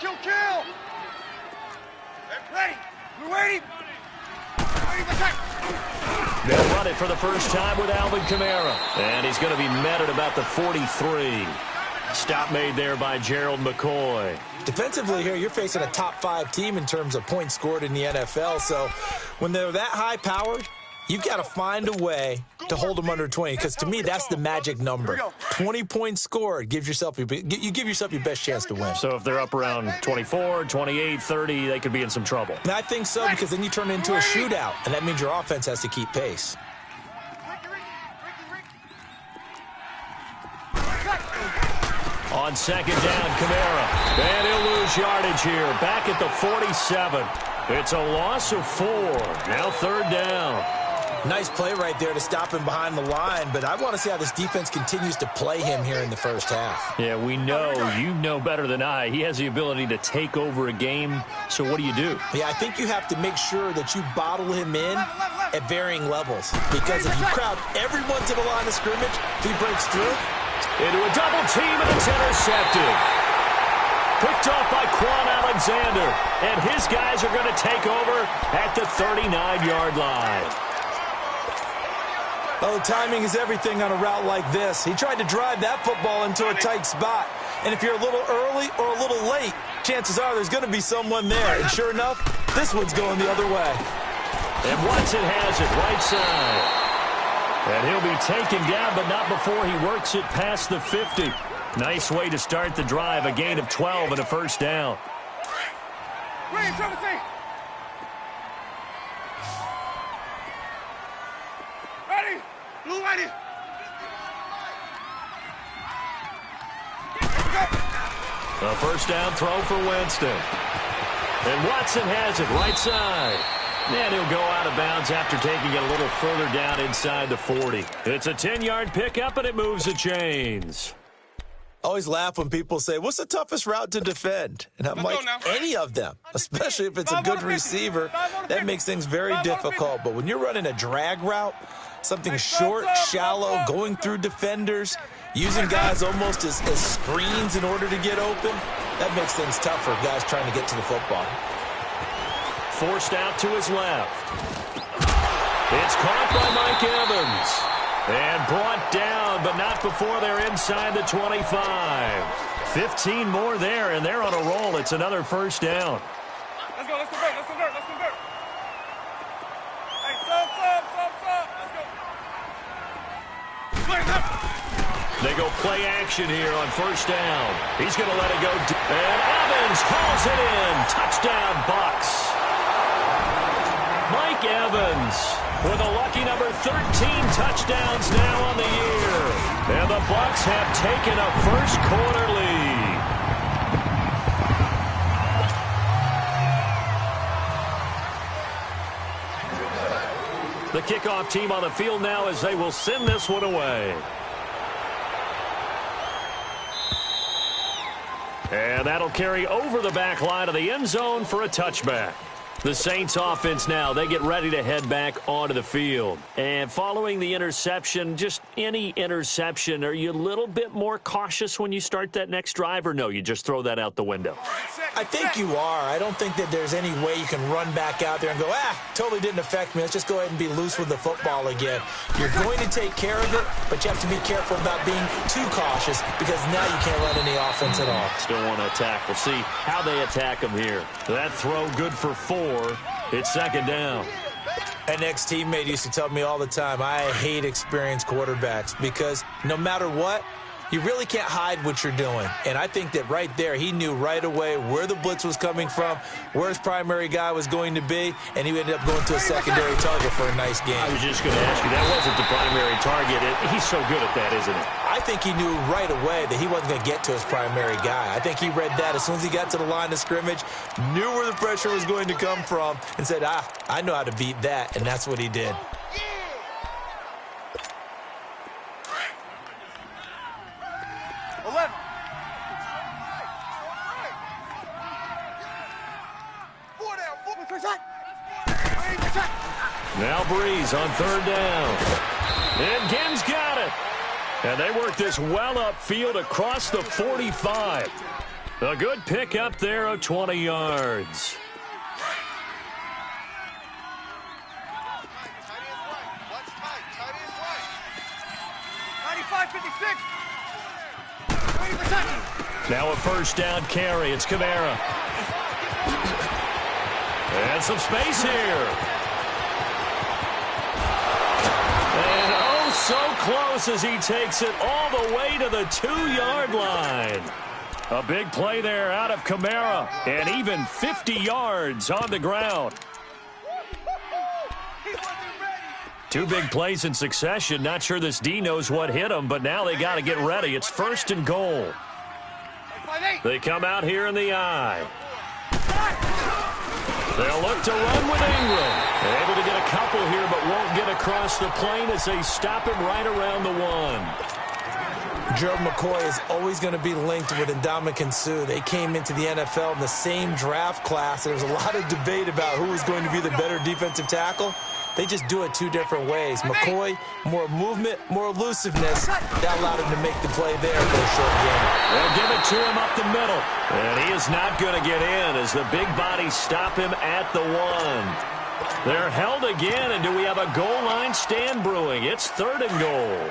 Kill! Ready! We're ready! They'll run it for the first time with Alvin Kamara. And he's going to be met at about the 43. Stop made there by Gerald McCoy. Defensively here, you're facing a top-5 team in terms of points scored in the NFL. So when they're that high-powered, you've got to find a way to hold them under 20, because to me, that's the magic number. 20 points scored gives yourself you give yourself your best chance to win. So if they're up around 24, 28, 30, they could be in some trouble. And I think so, because then you turn it into a shootout, and that means your offense has to keep pace. On second down, Kamara. And he'll lose yardage here. Back at the 47. It's a loss of 4. Now third down. Nice play right there to stop him behind the line, but I want to see how this defense continues to play him here in the first half. Yeah, we know. You know better than I. He has the ability to take over a game, so what do you do? Yeah, I think you have to make sure that you bottle him in at varying levels, because if you crowd everyone to the line of scrimmage, if he breaks through. Into a double team, and it's intercepted. Picked off by Quan Alexander, and his guys are going to take over at the 39-yard line. Oh, timing is everything on a route like this. He tried to drive that football into a tight spot. And if you're a little early or a little late, chances are there's going to be someone there. And sure enough, this one's going the other way. And Watson has it right side. And he'll be taken down, but not before he works it past the 50. Nice way to start the drive, a gain of 12 and a first down. Ready! Blue ready! A first down throw for Winston. And Watson has it right side. And he'll go out of bounds after taking it a little further down inside the 40. It's a 10-yard pickup, and it moves the chains. Always laugh when people say, what's the toughest route to defend? And I'm like, any of them, especially if it's a good receiver. That makes things very difficult. But when you're running a drag route, something short, shallow, going through defenders, using guys almost as screens in order to get open, that makes things tough for guys trying to get to the football. Forced out to his left. It's caught by Mike Evans. And brought down, but not before they're inside the 25. 15 more there, and they're on a roll. It's another first down. Let's go, let's convert. Hey, sub. Let's go. They go play action here on first down. He's going to let it go. And Evans hauls it in. Touchdown, Bucs. Mike Evans with a lucky number 13 touchdowns now on the year. And the Bucs have taken a first quarter lead. The kickoff team on the field now as they will send this one away. And that'll carry over the back line of the end zone for a touchback. The Saints offense now, they get ready to head back onto the field. And following the interception, just any interception, are you a little bit more cautious when you start that next drive, or no, you just throw that out the window? I think you are. I don't think that there's any way you can run back out there and go, totally didn't affect me. Let's just go ahead and be loose with the football again. You're going to take care of it, but you have to be careful about being too cautious, because now you can't run any offense at all. Still want to attack. We'll see how they attack them here. That throw good for 4. It's second down. An ex-teammate used to tell me all the time, I hate experienced quarterbacks, because no matter what, you really can't hide what you're doing. And I think that right there, he knew right away where the blitz was coming from, where his primary guy was going to be, and he ended up going to a secondary target for a nice game. I was just going to ask you, that wasn't the primary target. He's so good at that, isn't he? I think he knew right away that he wasn't going to get to his primary guy. I think he read that as soon as he got to the line of scrimmage, knew where the pressure was going to come from, and said, I know how to beat that, and that's what he did. Now Breeze on third down. And Gibbs got it. And they work this well upfield across the 45. A good pick up there of 20 yards. Now a first down carry. It's Kamara. And some space here. And oh, so close as he takes it all the way to the 2-yard line. A big play there out of Kamara. And even 50 yards on the ground. 2 big plays in succession. Not sure this D knows what hit him, but now they got to get ready. It's 1st and goal. They come out here in the eye. They'll look to run with Ingram. They're able to get a couple here, but won't get across the plane as they stop him right around the 1. Gerald McCoy is always going to be linked with Ndamukong Suh. They came into the NFL in the same draft class. There was a lot of debate about who was going to be the better defensive tackle. They just do it 2 different ways. McCoy, more movement, more elusiveness. That allowed him to make the play there for a short game. They'll give it to him up the middle. And he is not going to get in as the big bodies stop him at the 1. They're held again, and do we have a goal line stand brewing? It's 3rd and goal.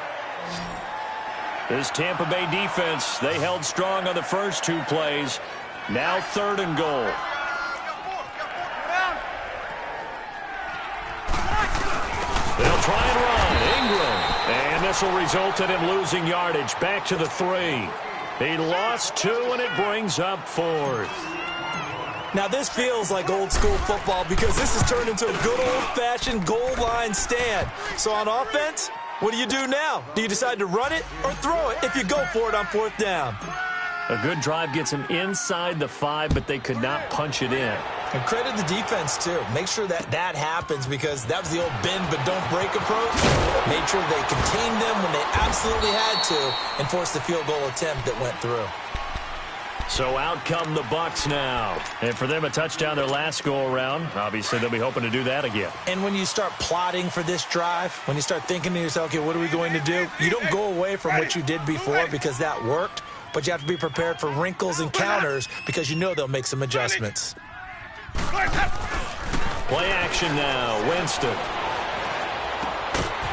This Tampa Bay defense, they held strong on the first 2 plays. Now 3rd and goal. They'll try and run. Ingram. And this will result in him losing yardage. Back to the 3. He lost 2, and it brings up 4th. Now, this feels like old-school football because this has turned into a good old-fashioned goal line stand. So on offense, what do you do now? Do you decide to run it or throw it if you go for it on 4th down? A good drive gets him inside the 5, but they could not punch it in. And credit the defense, too. Make sure that happens because that was the old bend but don't break approach. Made sure they contained them when they absolutely had to and forced the field goal attempt that went through. So out come the Bucs now. And for them, a touchdown their last go-around. Obviously, they'll be hoping to do that again. And when you start plotting for this drive, when you start thinking to yourself, okay, what are we going to do? You don't go away from what you did before because that worked, but you have to be prepared for wrinkles and counters because you know they'll make some adjustments. Play action now. Winston.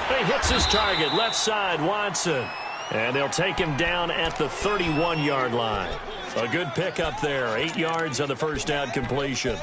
He hits his target. Left side, Watson. And they'll take him down at the 31-yard line. A good pickup there. 8 yards on the first down completion.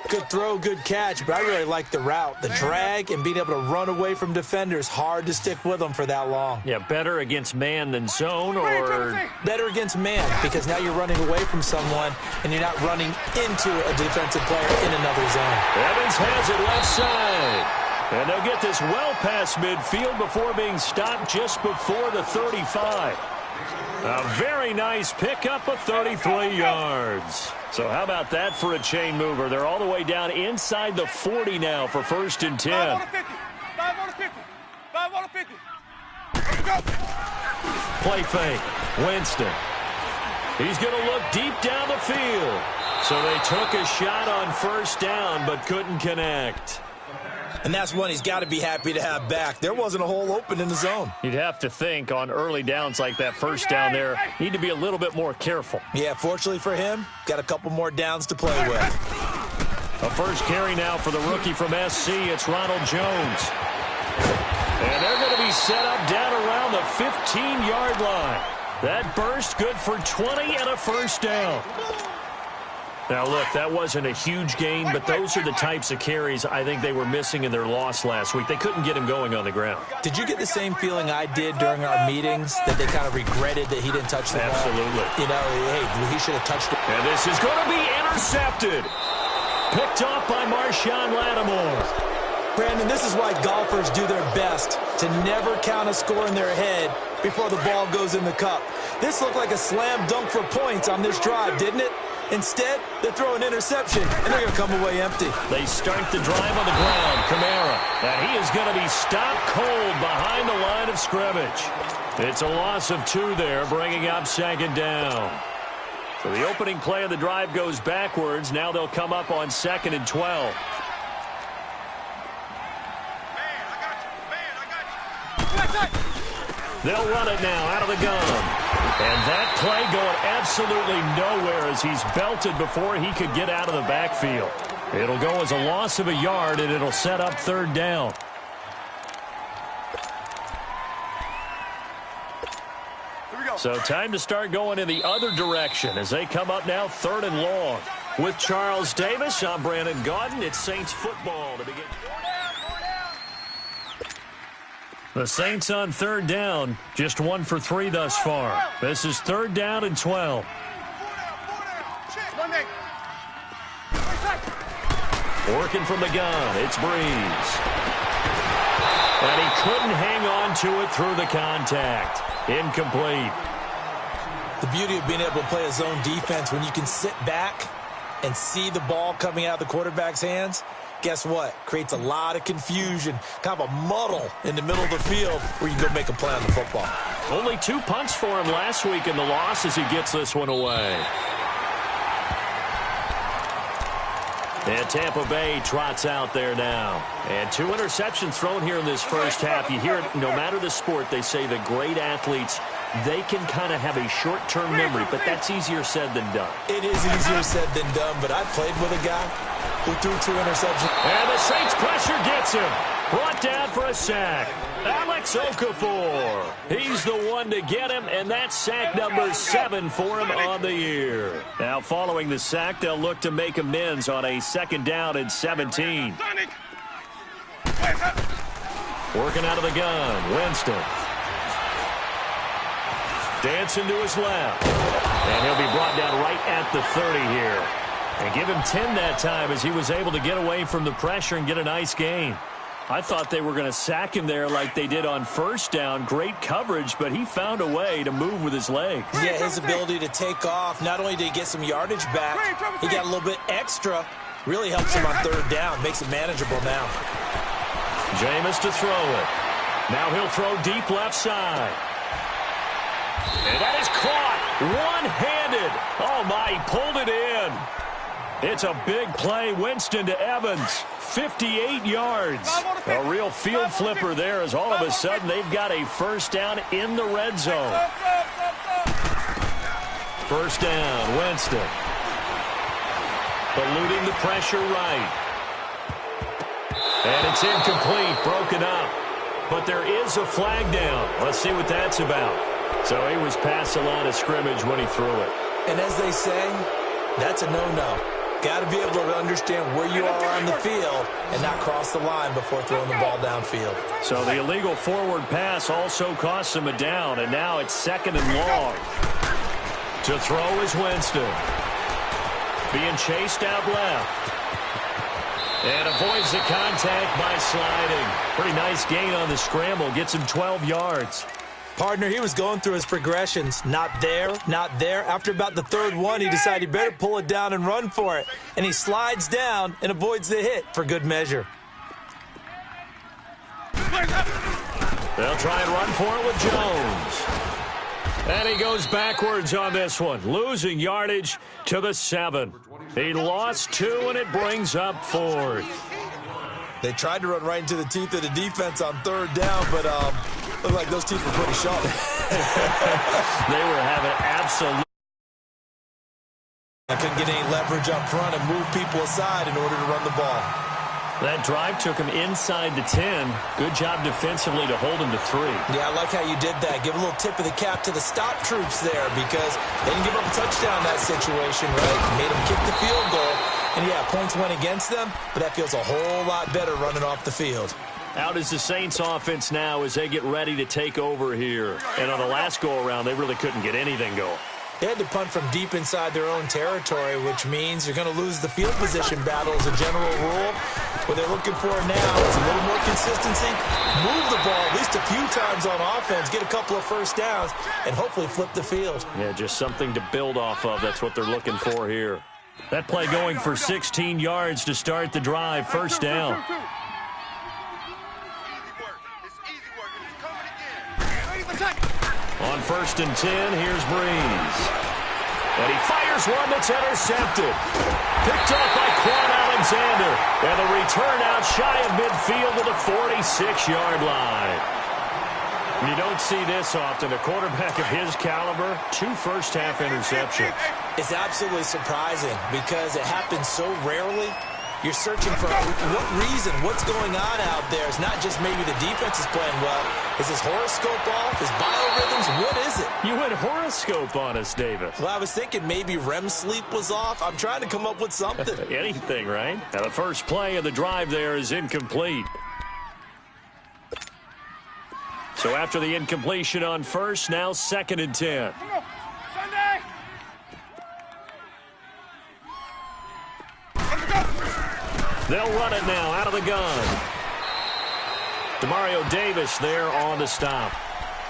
Good throw, good catch, but I really like the route. The drag and being able to run away from defenders, hard to stick with them for that long. Yeah, better against man than zone, or better against man because now you're running away from someone and you're not running into a defensive player in another zone. Evans has it left side. And they'll get this well past midfield before being stopped just before the 35. A very nice pickup of 33 yards. So how about that for a chain mover? They're all the way down inside the 40 now for 1st and 10. 5 on the 50. 5 on the 50. 5 on the 50. Let's go. Play fake. Winston. He's going to look deep down the field. So they took a shot on 1st down but couldn't connect. And that's one he's got to be happy to have back. There wasn't a hole open in the zone. You'd have to think on early downs like that 1st down there, need to be a little bit more careful. Yeah, fortunately for him, got a couple more downs to play with. A first carry now for the rookie from SC. It's Ronald Jones. And they're going to be set up down around the 15-yard line. That burst good for 20 and a 1st down. Now, look, that wasn't a huge gain, but those are the types of carries I think they were missing in their loss last week. They couldn't get him going on the ground. Did you get the same feeling I did during our meetings, that they kind of regretted that he didn't touch the ball? Absolutely. You know, hey, he should have touched it. And this is going to be intercepted. Picked off by Marshawn Lattimore. Brandon, this is why golfers do their best to never count a score in their head before the ball goes in the cup. This looked like a slam dunk for points on this drive, didn't it? Instead, they throw an interception, and they're going to come away empty. They start the drive on the ground. Kamara. And he is going to be stopped cold behind the line of scrimmage. It's a loss of 2 there, bringing up 2nd down. So the opening play of the drive goes backwards. Now they'll come up on 2nd and 12. They'll run it now out of the gun. And that play going absolutely nowhere as he's belted before he could get out of the backfield. It'll go as a loss of a yard, and it'll set up third down. So time to start going in the other direction as they come up now third and long. With Charles Davis, I'm Brandon Gaudin. It's Saints football to begin. The Saints on third down, just 1 for 3 thus far. This is third down and 12. Working from the gun, it's Breeze. And he couldn't hang on to it through the contact. Incomplete. The beauty of being able to play a zone defense when you can sit back and see the ball coming out of the quarterback's hands, guess what? Creates a lot of confusion, kind of a muddle in the middle of the field where you can go make a play on the football. Only 2 punts for him last week in the loss as he gets this one away. And Tampa Bay trots out there now. And 2 interceptions thrown here in this first half. You hear it, no matter the sport, they say the great athletes, they can kind of have a short-term memory, but that's easier said than done. It is easier said than done, but I played with a guy who threw 2 interceptions. And the Saints pressure gets him. Brought down for a sack. Alex Okafor. He's the one to get him, and that's sack number 7 for him on the year. Now, following the sack, they'll look to make amends on a 2nd down and 17. Working out of the gun, Winston. Dancing to his left. And he'll be brought down right at the 30 here. And give him 10 that time as he was able to get away from the pressure and get a nice gain. I thought they were going to sack him there like they did on 1st down. Great coverage, but he found a way to move with his legs. Yeah, his ability to take off. Not only did he get some yardage back, he got a little bit extra. Really helps him on 3rd down. Makes it manageable now. Jameis to throw it. Now he'll throw deep left side. And that is caught one-handed. Oh, my, he pulled it in. It's a big play. Winston to Evans. 58 yards. A real field flipper there as all of a sudden they've got a 1st down in the red zone. 1st down, Winston. Eluding the pressure right. And it's incomplete, broken up. But there is a flag down. Let's see what that's about. So he was past the line of scrimmage when he threw it. And as they say, that's a no-no. Got to be able to understand where you are on the field and not cross the line before throwing the ball downfield. So the illegal forward pass also costs him a down, and now it's 2nd and long. To throw is Winston. Being chased out left. And avoids the contact by sliding. Pretty nice gain on the scramble. Gets him 12 yards. Partner, he was going through his progressions. Not there, not there. After about the 3rd one, he decided he better pull it down and run for it. And he slides down and avoids the hit for good measure. They'll try and run for it with Jones. And he goes backwards on this one, losing yardage to the 7. He lost 2, and it brings up 4th. They tried to run right into the teeth of the defense on 3rd down, but looked like those teeth were pretty sharp. They were having absolute. I couldn't get any leverage up front and move people aside in order to run the ball. That drive took him inside the 10. Good job defensively to hold him to 3. Yeah, I like how you did that. Give a little tip of the cap to the stop troops there because they didn't give up a touchdown in that situation, right? Made them kick the field goal. And, yeah, points went against them, but that feels a whole lot better running off the field. Out is the Saints offense now as they get ready to take over here. And on the last go-around, they really couldn't get anything going. They had to punt from deep inside their own territory, which means you're going to lose the field position battle as a general rule. What they're looking for now is a little more consistency, move the ball at least a few times on offense, get a couple of 1st downs, and hopefully flip the field. Yeah, just something to build off of. That's what they're looking for here. That play going for 16 yards to start the drive, 1st down. On 1st and 10, here's Breeze. And he fires one that's intercepted. Picked up by Quan Alexander. And the return out shy of midfield to the 46-yard line. You don't see this often. A quarterback of his caliber, 2 first-half interceptions. It's absolutely surprising because it happens so rarely. You're searching for what reason, what's going on out there. It's not just maybe the defense is playing well. Is his horoscope off? His biorhythms? What is it? You went horoscope on us, Davis. Well, I was thinking maybe REM sleep was off. I'm trying to come up with something. Anything, right? Now, the first play of the drive there is incomplete. So after the incompletion on first, now 2nd and 10. Come on. Sunday. Let's go. They'll run it now out of the gun. Demario Davis there on the stop.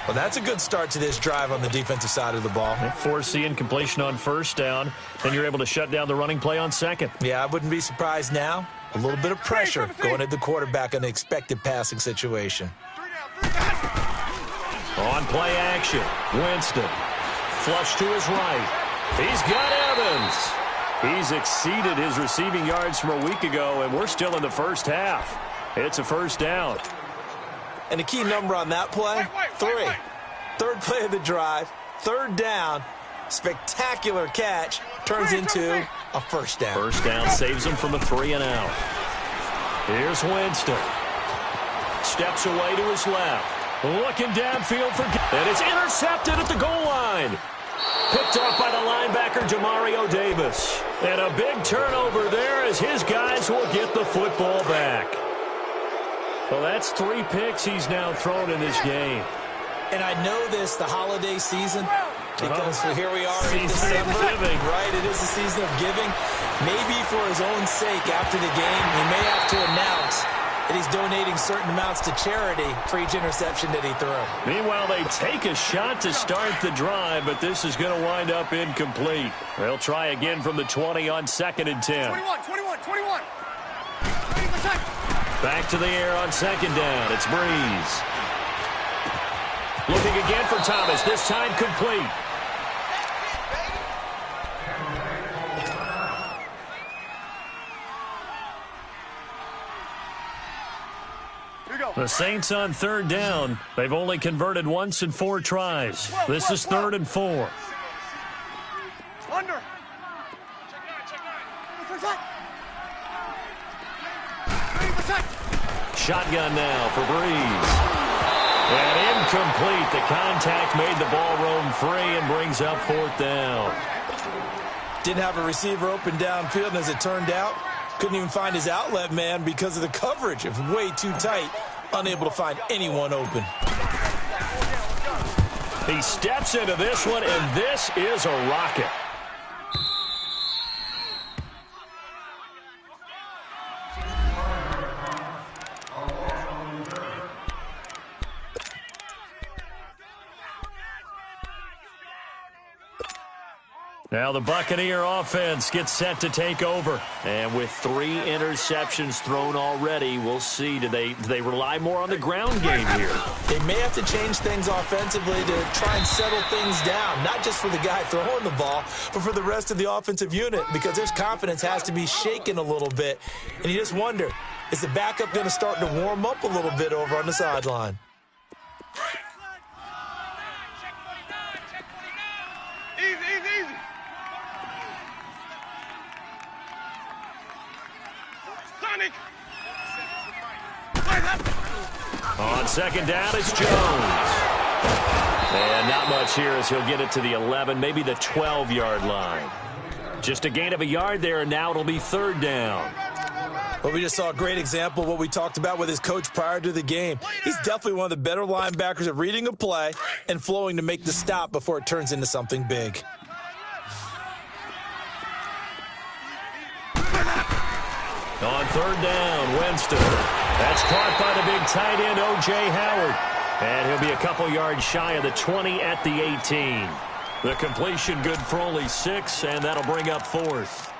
Well, that's a good start to this drive on the defensive side of the ball. They force the incompletion on first down, then you're able to shut down the running play on second. Yeah, I wouldn't be surprised now. A little bit of pressure going at the quarterback in the expected passing situation. On play action, Winston. Flush to his right. He's got Evans. He's exceeded his receiving yards from a week ago, and we're still in the first half. It's a first down. And the key number on that play, 3. Third play of the drive, 3rd down, spectacular catch, turns into a first down. First down saves him from a 3 and out. Here's Winston. Steps away to his left. Looking downfield for... And it's intercepted at the goal line. Picked off by the linebacker, Demario Davis. And a big turnover there as his guys will get the football back. Well, that's 3 picks he's now thrown in this game. And I know this, the holiday season, because here we are in December. Right, it is the season of giving. Maybe for his own sake, after the game, he may have to announce that he's donating certain amounts to charity for each interception that he threw. Meanwhile, they take a shot to start the drive, but this is going to wind up incomplete. They'll try again from the 20 on 2nd and 10. 21. Back to the air on 2nd down. It's Breeze. Looking again for Thomas, this time complete. The Saints on 3rd down. They've only converted once in 4 tries. This is 3rd and 4. Under. Shotgun now for Breeze. And incomplete. The contact made the ball roam free and brings up 4th down. Didn't have a receiver open downfield, and as it turned out, couldn't even find his outlet man because of the coverage. It was way too tight. Unable to find anyone open. He steps into this one, and this is a rocket. Now the Buccaneer offense gets set to take over. And with 3 interceptions thrown already, we'll see. Do they rely more on the ground game here? They may have to change things offensively to try and settle things down, not just for the guy throwing the ball, but for the rest of the offensive unit, because their confidence has to be shaken a little bit. And you just wonder, is the backup going to start to warm up a little bit over on the sideline? Easy. Sonic. On 2nd down, it's Jones. And not much here as he'll get it to the 11, maybe the 12-yard line. Just a gain of a yard there, and now it'll be 3rd down. Well, we just saw a great example of what we talked about with his coach prior to the game. He's definitely one of the better linebackers at reading a play and flowing to make the stop before it turns into something big. On 3rd down, Winston. That's caught by the big tight end, O.J. Howard. And he'll be a couple yards shy of the 20 at the 18. The completion good for only 6, and that'll bring up 4th.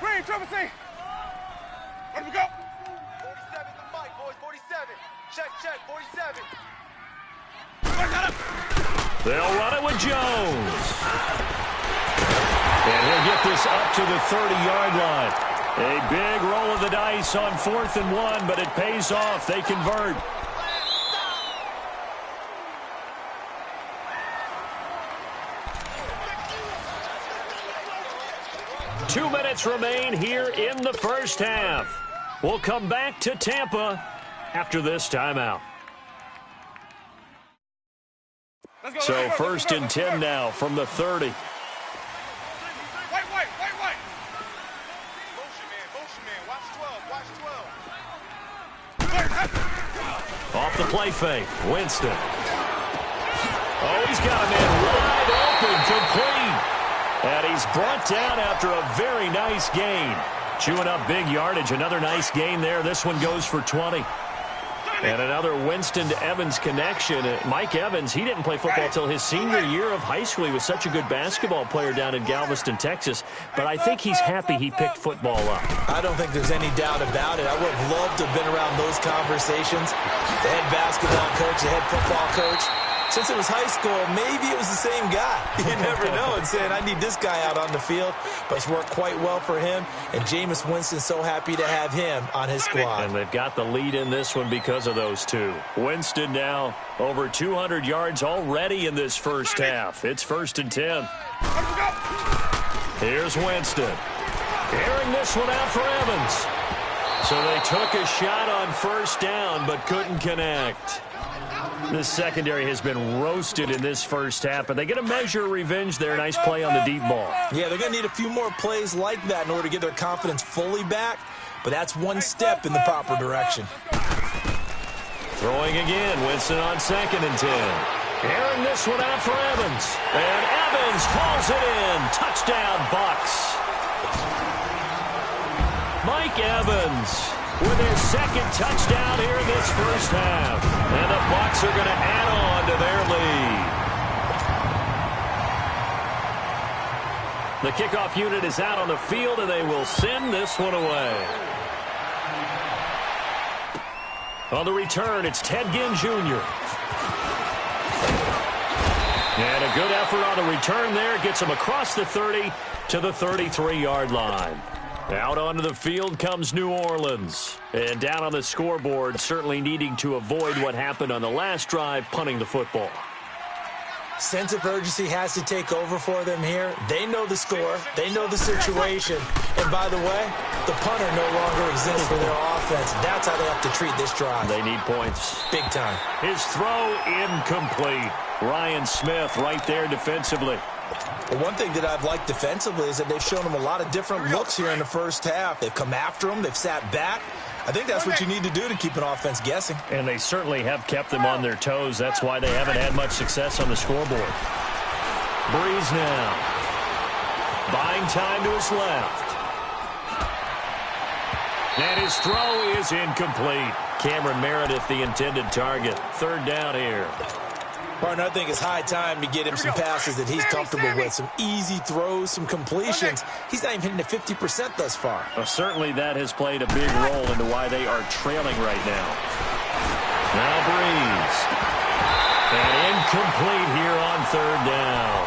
Green, Trevor C. Let me go. 47 the mic, boys. 47. Check, 47. They'll run it with Jones. And he'll get this up to the 30-yard line. A big roll of the dice on 4th and 1, but it pays off. They convert. Two minutes remain here in the first half. We'll come back to Tampa after this timeout. So 1st and 10 now from the 30. Wait. Motion man. Watch 12. Off the play fake, Winston. Oh, he's got a man wide open, complete. And he's brought down after a very nice gain. Chewing up big yardage, another nice gain there. This one goes for 20. And another Winston to Evans connection. Mike Evans, he didn't play football until his senior year of high school. He was such a good basketball player down in Galveston, Texas. But I think he's happy he picked football up. I don't think there's any doubt about it. I would have loved to have been around those conversations. The head basketball coach, the head football coach. Since it was high school, maybe it was the same guy. You never know. And saying, I need this guy out on the field. But it's worked quite well for him. And Jameis Winston's so happy to have him on his squad. And they've got the lead in this one because of those two. Winston now over 200 yards already in this first half. It's 1st and 10. Here's Winston. Airing this one out for Evans. So they took a shot on 1st down but couldn't connect. This secondary has been roasted in this first half, but they get a measure of revenge there. Nice play on the deep ball. Yeah, they're going to need a few more plays like that in order to get their confidence fully back, but that's one step in the proper direction. Throwing again, Winston on 2nd and 10. Airing this one out for Evans. And Evans hauls it in. Touchdown, Bucs. Mike Evans with his 2nd touchdown here in this first half. And the Bucs are going to add on to their lead. The kickoff unit is out on the field, and they will send this one away. On the return, it's Ted Ginn Jr. And a good effort on the return there. Gets him across the 30 to the 33-yard line. Out onto the field comes New Orleans. And down on the scoreboard, certainly needing to avoid what happened on the last drive, punting the football. Sense of urgency has to take over for them here. They know the score. They know the situation. And by the way, the punter no longer exists for their offense. That's how they have to treat this drive. They need points. Big time. His throw incomplete. Ryan Smith right there defensively. Well, one thing that I've liked defensively is that they've shown them a lot of different looks here in the first half. They've come after them. They've sat back. I think that's what you need to do to keep an offense guessing. And they certainly have kept them on their toes. That's why they haven't had much success on the scoreboard. Breeze now. Buying time to his left. And his throw is incomplete. Cameron Meredith, the intended target. 3rd down here. Partner, I think it's high time to get him some passes that he's comfortable with. Some easy throws, some completions. He's not even hitting the 50% thus far. Well, certainly that has played a big role into why they are trailing right now. Now Breeze. And incomplete here on 3rd down.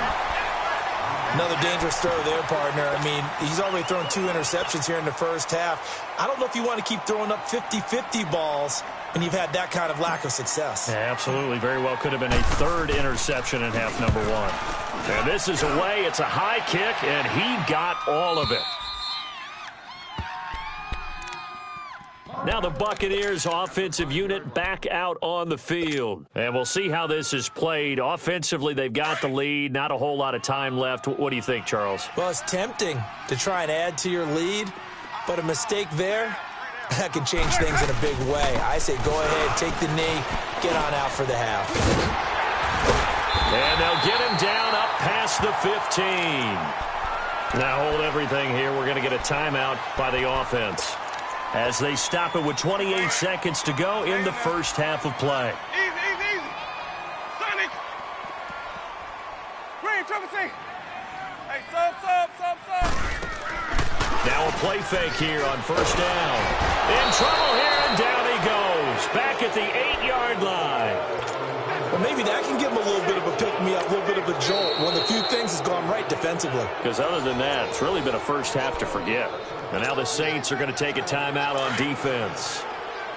Another dangerous throw there, partner. I mean, he's already thrown 2 interceptions here in the first half. I don't know if you want to keep throwing up 50-50 balls when you've had that kind of lack of success. Yeah, absolutely. Very well could have been a 3rd interception in half number 1. And this is away. It's a high kick, and he got all of it. Now the Buccaneers offensive unit back out on the field. And we'll see how this is played. Offensively, they've got the lead. Not a whole lot of time left. What do you think, Charles? Well, it's tempting to try and add to your lead, but a mistake there, that can change things in a big way. I say go ahead, take the knee, get on out for the half. And they'll get him down up past the 15. Now hold everything here. We're going to get a timeout by the offense as they stop it with 28 seconds to go in the first half of play. Easy. Sonic. Green, triple C. Hey, sub. Now a play fake here on 1st down. In trouble here, and down he goes. Back at the 8-yard line. Well, maybe that can give them a little bit of a pick-me-up, a little bit of a jolt. One of the few things has gone right defensively. Because other than that, it's really been a first half to forget. And now the Saints are going to take a timeout on defense,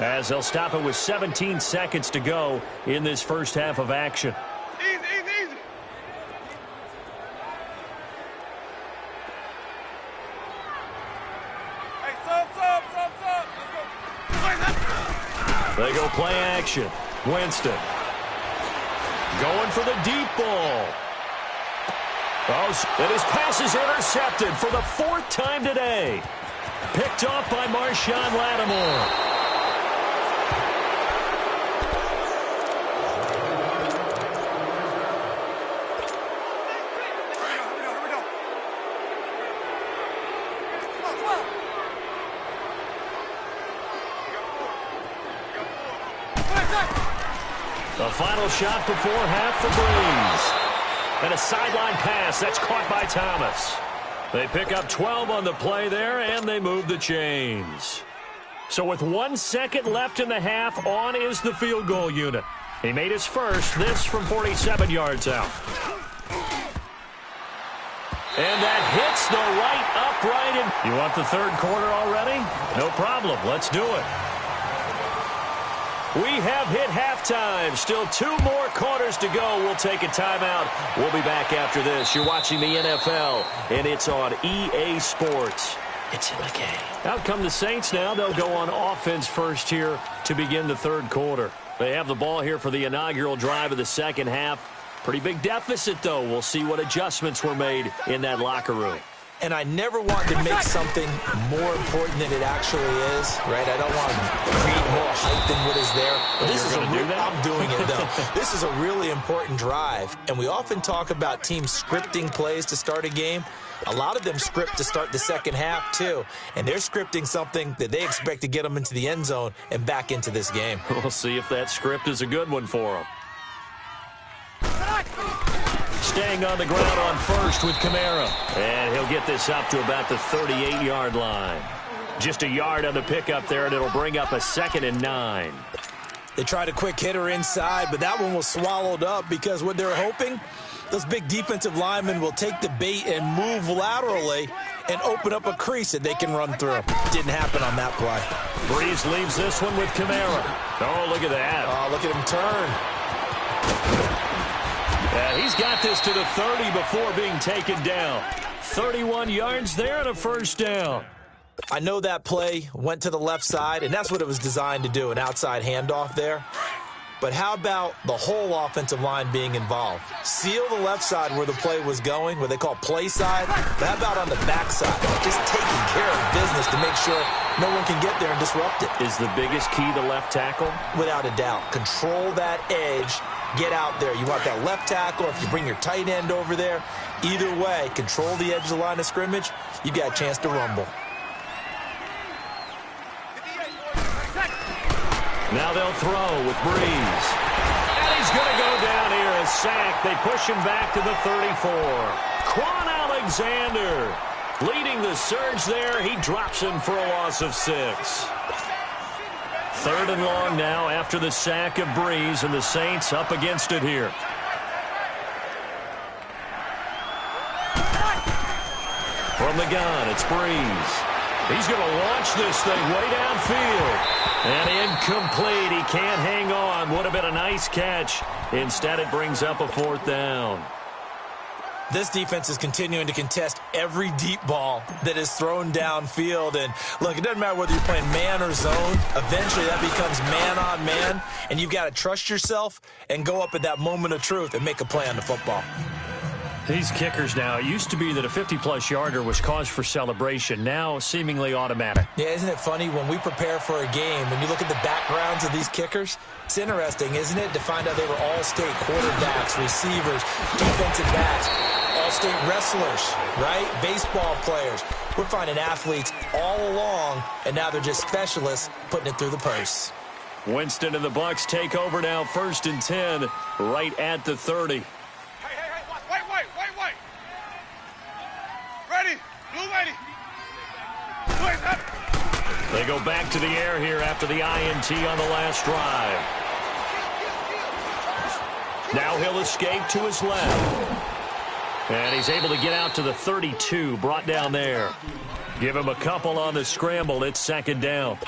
as they'll stop it with 17 seconds to go in this first half of action. Easy, easy, easy. Hey, sub. Let's go. They go play action. Winston going for the deep ball. And his pass is intercepted for the 4th time today. Picked off by Marshawn Lattimore. The final shot before half for Breeze. And a sideline pass that's caught by Thomas. They pick up 12 on the play there, and they move the chains. So with 1 second left in the half, on is the field goal unit. He made his first, this from 47 yards out. And that hits the right upright. You want the third quarter already? No problem. Let's do it. We have hit halftime. Still 2 more quarters to go. We'll take a timeout. We'll be back after this. You're watching the NFL, and it's on EA Sports. It's in the game. Out come the Saints now. They'll go on offense first here to begin the third quarter. They have the ball here for the inaugural drive of the second half. Pretty big deficit, though. We'll see what adjustments were made in that locker room. And I never want to make something more important than it actually is, right? I don't want to create more hype than what is there. But this is I'm doing it, though. This is a really important drive. And we often talk about teams scripting plays to start a game. A lot of them script to start the second half, too. And they're scripting something that they expect to get them into the end zone and back into this game. We'll see if that script is a good one for them. Staying on the ground on first with Kamara. And he'll get this up to about the 38-yard line. Just a yard on the pickup there, and it'll bring up a 2nd and 9. They tried a quick hitter inside, but that one was swallowed up because what they're hoping, those big defensive linemen will take the bait and move laterally and open up a crease that they can run through. Didn't happen on that play. Breeze leaves this one with Kamara. Oh, look at that. Oh, look at him turn. He's got this to the 30 before being taken down. 31 yards there and a first down. I know that play went to the left side, and that's what it was designed to do, an outside handoff there. But how about the whole offensive line being involved? Seal the left side where the play was going, what they call play side. But how about on the back side? Just taking care of business to make sure no one can get there and disrupt it. Is the biggest key the left tackle? Without a doubt. Control that edge. Get out there. You want that left tackle, if you bring your tight end over there. Either way, control the edge of the line of scrimmage. You got a chance to rumble. Now they'll throw with Breeze. And he's going to go down here. A sack. They push him back to the 34. Quan Alexander leading the surge there. He drops him for a loss of 6. 3rd and long now after the sack of Breeze, and the Saints up against it here. From the gun, it's Breeze. He's going to launch this thing way downfield. And incomplete. He can't hang on. Would have been a nice catch. Instead, it brings up a 4th down. This defense is continuing to contest every deep ball that is thrown downfield. And, look, it doesn't matter whether you're playing man or zone. Eventually, that becomes man on man. And you've got to trust yourself and go up at that moment of truth and make a play on the football. These kickers now, it used to be that a 50-plus yarder was cause for celebration. Now, seemingly automatic. Yeah, isn't it funny? When we prepare for a game, when you look at the backgrounds of these kickers, it's interesting, isn't it, to find out they were all-state quarterbacks, receivers, defensive backs, all-state wrestlers, right? Baseball players. We're finding athletes all along, and now they're just specialists putting it through the purse. Winston and the Bucs take over now, 1st and 10, right at the 30. Wait. Ready. Blue ready. They go back to the air here after the INT on the last drive. Now he'll escape to his left. And he's able to get out to the 32, brought down there. Give him a couple on the scramble. It's second down.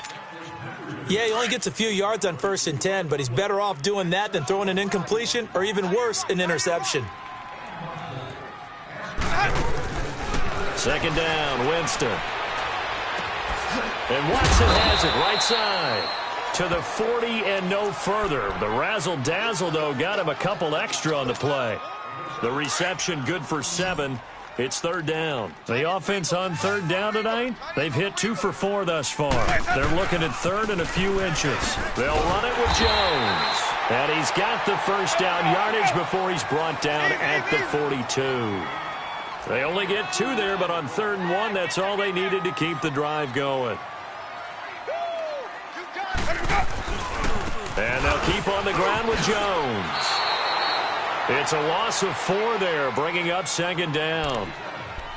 Yeah, he only gets a few yards on 1st and 10, but he's better off doing that than throwing an incompletion or even worse, an interception. Second down, Winston. And Watson has it right side to the 40 and no further. The razzle-dazzle, though, got him a couple extra on the play. The reception good for 7. It's third down. The offense on third down tonight, they've hit 2 for 4 thus far. They're looking at third and a few inches. They'll run it with Jones. And he's got the first down yardage before he's brought down at the 42. They only get 2 there, but on 3rd and 1, that's all they needed to keep the drive going. And they'll keep on the ground with Jones. It's a loss of 4 there, bringing up second down.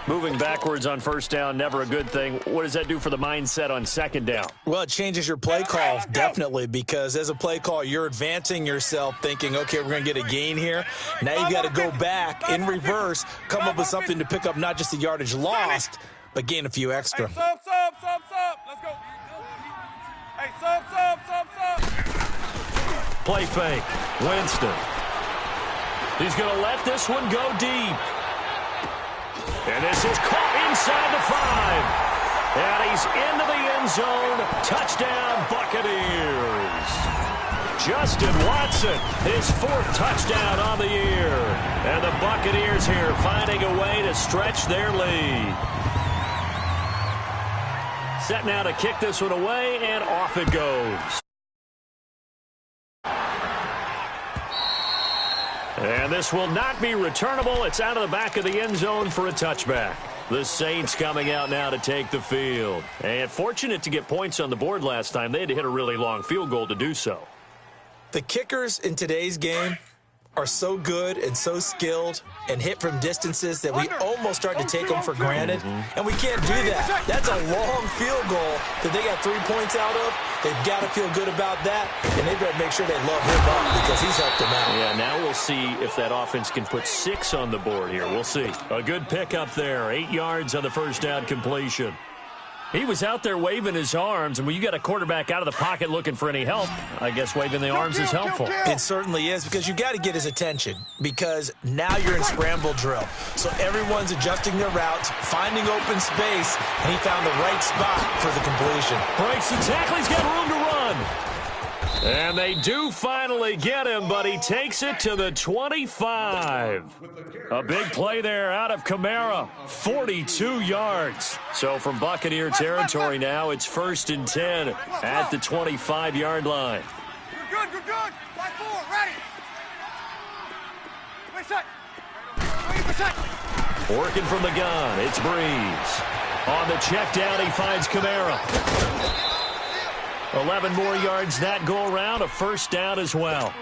Moving backwards on first down, never a good thing. What does that do for the mindset on second down? Well, it changes your play call, definitely, because as a play call, you're advancing yourself thinking, okay, we're going to get a gain here. Now you've got to go back in reverse, come up with something to pick up not just the yardage lost, but gain a few extra. Hey, sub. Let's go. Hey, sub. Play fake. Winston. He's going to let this one go deep. And this is caught inside the 5. And he's into the end zone. Touchdown, Buccaneers. Justin Watson, his 4th touchdown on the year. And the Buccaneers here finding a way to stretch their lead. Set now to kick this one away, and off it goes. And this will not be returnable. It's out of the back of the end zone for a touchback. The Saints coming out now to take the field. And fortunate to get points on the board last time. They had to hit a really long field goal to do so. The kickers in today's game are so good and so skilled and hit from distances that we almost start to take them for granted. And we can't do that. That's a long field goal that they got 3 points out of. They've got to feel good about that, and they better make sure they love him up because he's helped them out. Yeah, now we'll see if that offense can put 6 on the board here. We'll see. A good pickup there. 8 yards on the first down completion. He was out there waving his arms, and when you got a quarterback out of the pocket looking for any help, I guess waving the arms is helpful. It certainly is, because you got to get his attention, because now you're in scramble drill. So everyone's adjusting their routes, finding open space, and he found the right spot for the completion. Breaks the tackle. He's got room to run. And they do finally get him, but he takes it to the 25. A big play there out of Kamara, 42 yards. So from Buccaneer territory now, it's 1st and 10 at the 25-yard line. You're good. 5-4, ready. Wait set. Working from the gun, it's Breeze. On the check down, he finds Kamara. 11 more yards that go around, a first down as well.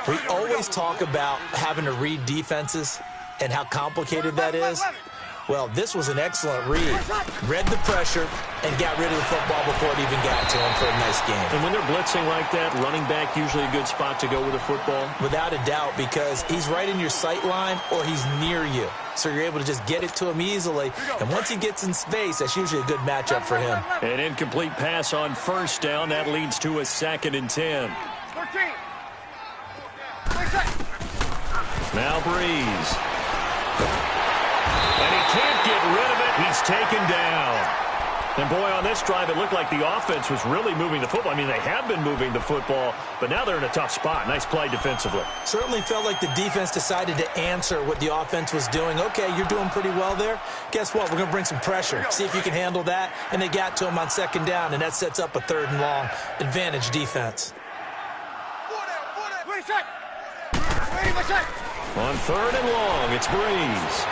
We always talk about having to read defenses and how complicated that is. Well, this was an excellent read. Read the pressure and got rid of the football before it even got to him for a nice game. And when they're blitzing like that, running back usually a good spot to go with a football? Without a doubt, because he's right in your sight line or he's near you. So you're able to just get it to him easily. And once he gets in space, that's usually a good matchup for him. An incomplete pass on first down. That leads to a 2nd and 10. 13. Now Breeze. And he can't get rid of it. He's taken down. And, boy, on this drive, it looked like the offense was really moving the football. I mean, they have been moving the football, but now they're in a tough spot. Nice play defensively. Certainly felt like the defense decided to answer what the offense was doing. Okay, you're doing pretty well there. Guess what? We're going to bring some pressure. See if you can handle that. And they got to him on 2nd down, and that sets up a 3rd and long advantage defense. On 3rd and long, it's Breeze.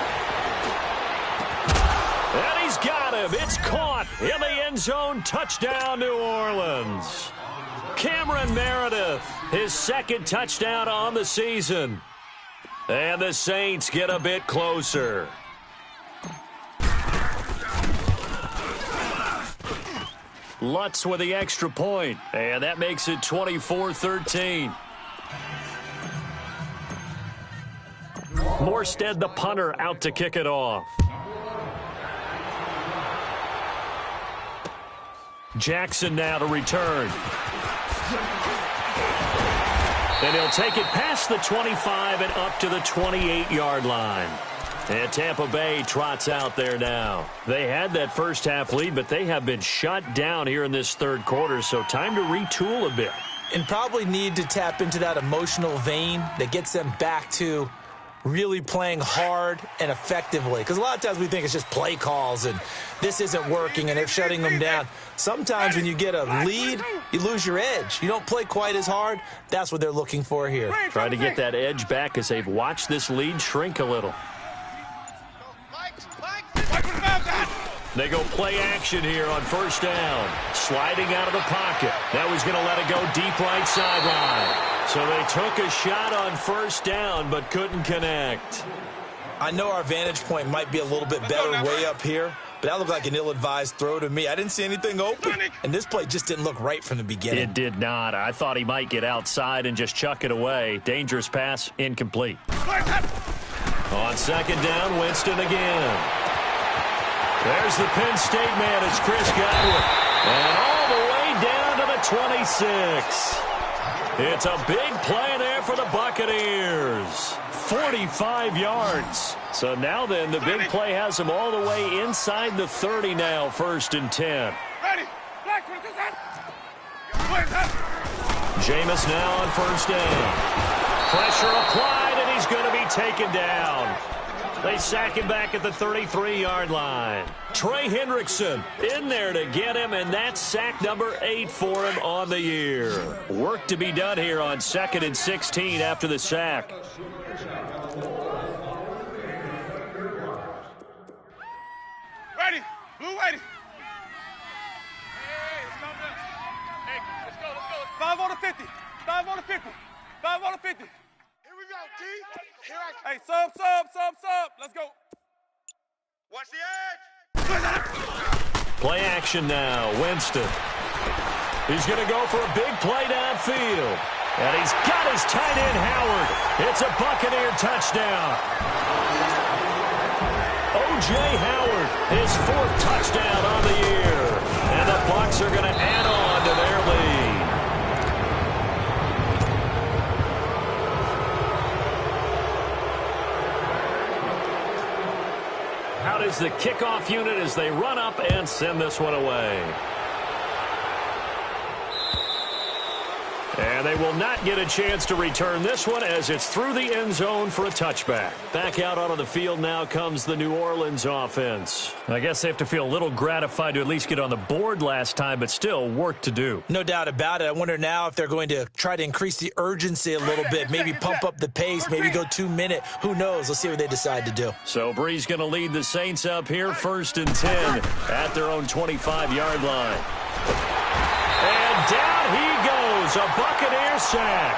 And he's got him. It's caught in the end zone. Touchdown, New Orleans. Cameron Meredith, his 2nd touchdown on the season. And the Saints get a bit closer. Lutz with the extra point. And that makes it 24-13. Morstead, the punter, out to kick it off. Jackson now to return. And he'll take it past the 25 and up to the 28-yard line. And Tampa Bay trots out there now. They had that first half lead, but they have been shut down here in this third quarter, so time to retool a bit. And probably need to tap into that emotional vein that gets them back to really playing hard and effectively. Because a lot of times we think it's just play calls and this isn't working and they're shutting them down. Sometimes when you get a lead, you lose your edge. You don't play quite as hard. That's what they're looking for here. Try to get that edge back as they've watched this lead shrink a little. They go play action here on first down. Sliding out of the pocket. Now he's going to let it go deep right sideline. So they took a shot on first down but couldn't connect. I know our vantage point might be a little bit better way up here, but that looked like an ill-advised throw to me. I didn't see anything open, and this play just didn't look right from the beginning. It did not. I thought he might get outside and just chuck it away. Dangerous pass, incomplete. On second down, Winston again. There's the Penn State man. It's Chris Godwin. And all the way down to the 26. It's a big play there for the Buccaneers. 45 yards. So now then, the big play has them all the way inside the 30 now, 1st and 10. Ready. Jameis now on first down. Pressure applied, and he's going to be taken down. They sack him back at the 33-yard line. Trey Hendrickson in there to get him, and that's sack number 8 for him on the year. Work to be done here on 2nd and 16 after the sack. Ready. Blue ready. Hey, let's go. 5 on the 50. 5 on the 50. 5 on the 50. Here we go, D. Hey, sub. Let's go. Watch the edge. Play action now. Winston. He's going to go for a big play downfield. And he's got his tight end, Howard. It's a Buccaneer touchdown. O.J. Howard, his 4th touchdown on the year. And the Bucs are going to add on to their lead. Out is the kickoff unit as they run up and send this one away. And they will not get a chance to return this one as it's through the end zone for a touchback. Back out onto the field now comes the New Orleans offense. I guess they have to feel a little gratified to at least get on the board last time, but still work to do. No doubt about it. I wonder now if they're going to try to increase the urgency a little bit, maybe pump up the pace, maybe go 2-minute. Who knows? Let's see what they decide to do. So Brees going to lead the Saints up here, 1st and 10 at their own 25-yard line. And down he goes, a Buccaneer sack.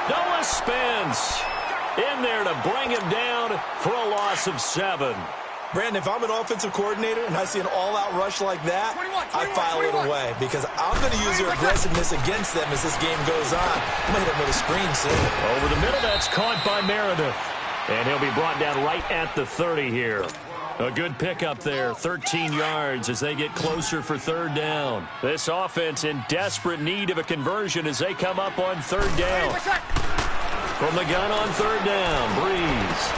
Noah Spence in there to bring him down for a loss of 7. Brandon, if I'm an offensive coordinator and I see an all-out rush like that, I file it away because I'm going to use their aggressiveness against them as this game goes on. I'm going to hit them with a screen soon. Over the middle, that's caught by Meredith. And he'll be brought down right at the 30 here. A good pickup there, 13 yards as they get closer for 3rd down. This offense in desperate need of a conversion as they come up on 3rd down. From the gun on 3rd down, Brees.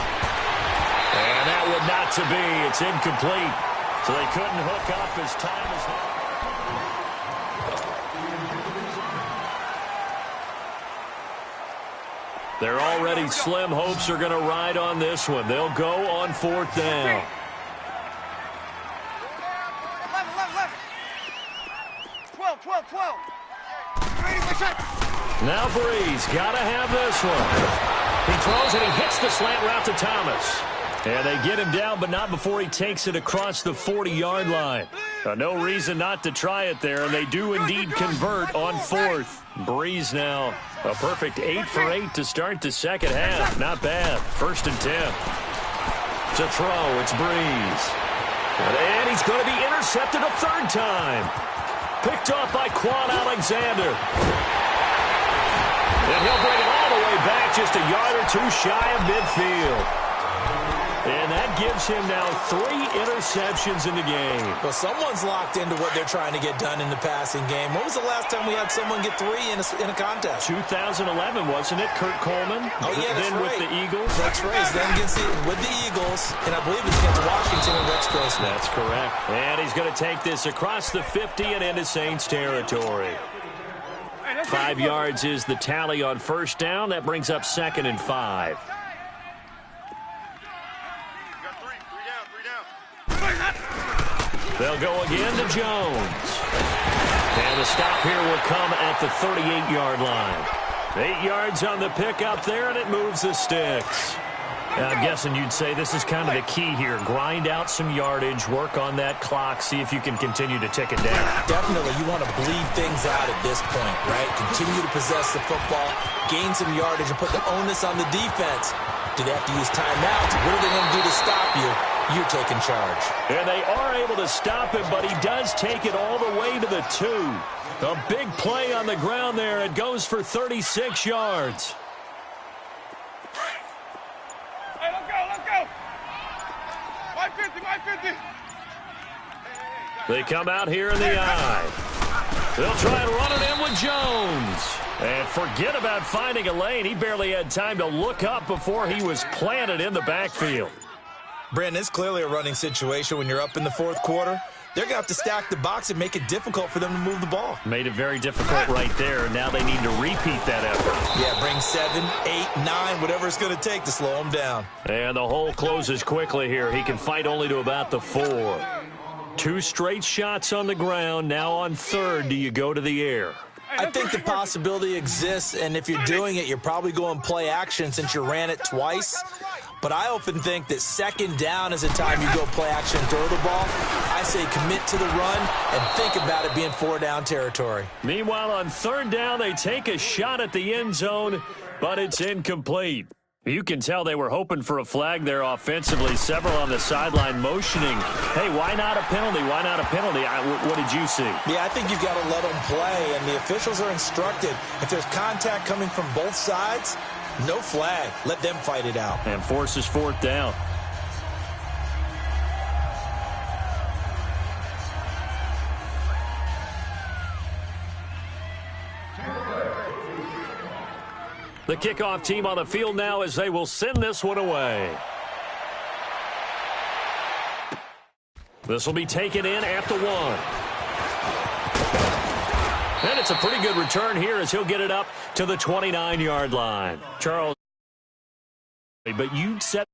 And that would not to be. It's incomplete. So they couldn't hook up as time is left. Their already slim hopes are going to ride on this one. They'll go on 4th down. 12. Now Brees, got to have this one. He throws and he hits the slant route to Thomas. And they get him down, but not before he takes it across the 40-yard line. No reason not to try it there, and they do indeed convert on 4th. Brees now, a perfect 8 for 8 to start the second half. Not bad. 1st and 10. To throw, it's Brees. And he's going to be intercepted a 3rd time. Picked off by Quan Alexander. And he'll bring it all the way back, just a yard or 2 shy of midfield. gives him now 3 interceptions in the game. Well, someone's locked into what they're trying to get done in the passing game. When was the last time we had someone get 3 in a contest? 2011, wasn't it? Kurt Coleman? Oh, yeah, that's then right. with the Eagles? That's right. Then with the Eagles, and I believe it's against Washington and Rex Grossman. That's correct. And he's going to take this across the 50 and into Saints territory. 5 yards is the tally on first down. That brings up 2nd and 5. They'll go again to Jones. And the stop here will come at the 38-yard line. 8 yards on the pickup there, and it moves the sticks. I'm guessing you'd say this is kind of the key here. Grind out some yardage, work on that clock, see if you can continue to tick it down. Definitely, you want to bleed things out at this point, right? Continue to possess the football, gain some yardage, and put the onus on the defense. Do they have to use timeouts? What are they going to do to stop you? You're taking charge. And they are able to stop him, but he does take it all the way to the 2. A big play on the ground there. It goes for 36 yards. Hey, let's go. 50. They come out here in the eye. They'll try and run it in with Jones. And forget about finding a lane. He barely had time to look up before he was planted in the backfield. Brandon, it's clearly a running situation when you're up in the 4th quarter. They're going to have to stack the box and make it difficult for them to move the ball. Made it very difficult right there. Now they need to repeat that effort. Yeah, bring 7, 8, 9, whatever it's going to take to slow them down. And the hole closes quickly here. He can fight only to about the 4. 2 straight shots on the ground. Now on 3rd, do you go to the air? I think the possibility exists, and if you're doing it, you're probably going play action since you ran it twice. But I often think that 2nd down is a time you go play action and throw the ball. I say commit to the run and think about it being 4-down territory. Meanwhile, on 3rd down, they take a shot at the end zone, but it's incomplete. You can tell they were hoping for a flag there offensively. Several on the sideline motioning, hey, why not a penalty? Why not a penalty? What did you see? Yeah, I think you've got to let them play, and the officials are instructed. If there's contact coming from both sides, no flag. Let them fight it out. And forces 4th down. The kickoff team on the field now as they will send this one away. This will be taken in at the 1. And it's a pretty good return here as he'll get it up to the 29-yard line. Charles, but you'd set